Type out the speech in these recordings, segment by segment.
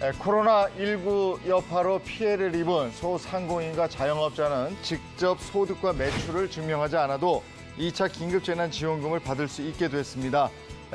코로나19 여파로 피해를 입은 소상공인과 자영업자는 직접 소득과 매출을 증명하지 않아도 2차 긴급재난지원금을 받을 수 있게 됐습니다.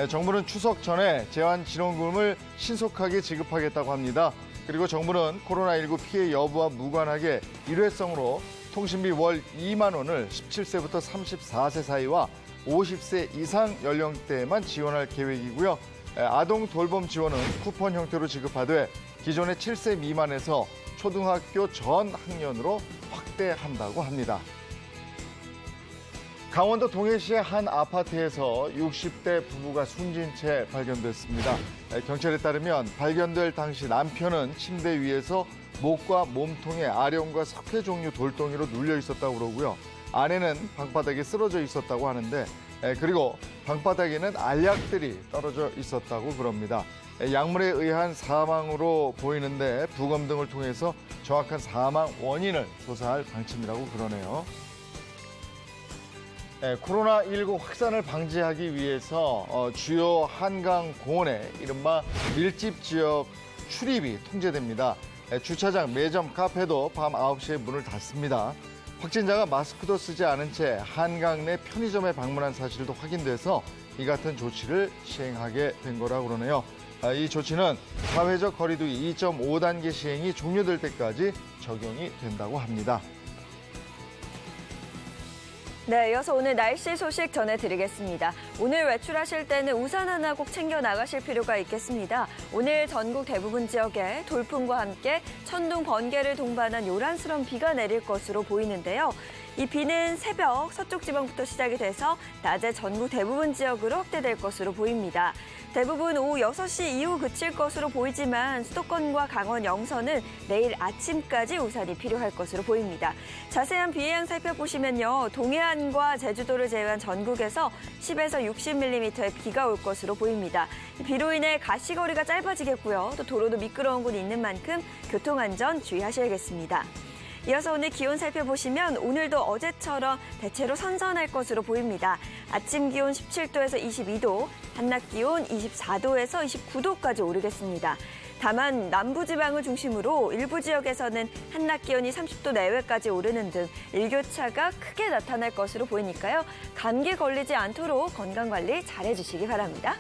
정부는 추석 전에 재난지원금을 신속하게 지급하겠다고 합니다. 그리고 정부는 코로나19 피해 여부와 무관하게 일회성으로 통신비 월 2만 원을 17세부터 34세 사이와 50세 이상 연령대에만 지원할 계획이고요. 아동 돌봄 지원은 쿠폰 형태로 지급하되 기존의 7세 미만에서 초등학교 전 학년으로 확대한다고 합니다. 강원도 동해시의 한 아파트에서 60대 부부가 숨진 채 발견됐습니다. 경찰에 따르면 발견될 당시 남편은 침대 위에서 목과 몸통에 아령과 석회 종류 돌덩이로 눌려 있었다고 그러고요. 아내는 방바닥에 쓰러져 있었다고 하는데 그리고 방바닥에는 알약들이 떨어져 있었다고 그럽니다. 약물에 의한 사망으로 보이는데 부검 등을 통해서 정확한 사망 원인을 조사할 방침이라고 그러네요. 코로나19 확산을 방지하기 위해서 주요 한강 공원에 이른바 밀집 지역 출입이 통제됩니다. 주차장, 매점, 카페도 밤 9시에 문을 닫습니다. 확진자가 마스크도 쓰지 않은 채 한강 내 편의점에 방문한 사실도 확인돼서 이 같은 조치를 시행하게 된 거라고 그러네요. 이 조치는 사회적 거리두기 2.5단계 시행이 종료될 때까지 적용이 된다고 합니다. 네, 이어서 오늘 날씨 소식 전해드리겠습니다. 오늘 외출하실 때는 우산 하나 꼭 챙겨 나가실 필요가 있겠습니다. 오늘 전국 대부분 지역에 돌풍과 함께 천둥, 번개를 동반한 요란스러운 비가 내릴 것으로 보이는데요. 이 비는 새벽 서쪽 지방부터 시작이 돼서 낮에 전국 대부분 지역으로 확대될 것으로 보입니다. 대부분 오후 6시 이후 그칠 것으로 보이지만 수도권과 강원 영서는 내일 아침까지 우산이 필요할 것으로 보입니다. 자세한 비 예상 살펴보시면요. 동해안과 제주도를 제외한 전국에서 10에서 60mm의 비가 올 것으로 보입니다. 비로 인해 가시거리가 짧아지겠고요. 또 도로도 미끄러운 곳이 있는 만큼 교통안전 주의하셔야겠습니다. 이어서 오늘 기온 살펴보시면 오늘도 어제처럼 대체로 선선할 것으로 보입니다. 아침 기온 17도에서 22도, 한낮 기온 24도에서 29도까지 오르겠습니다. 다만 남부지방을 중심으로 일부 지역에서는 한낮 기온이 30도 내외까지 오르는 등 일교차가 크게 나타날 것으로 보이니까요. 감기 걸리지 않도록 건강관리 잘해주시기 바랍니다.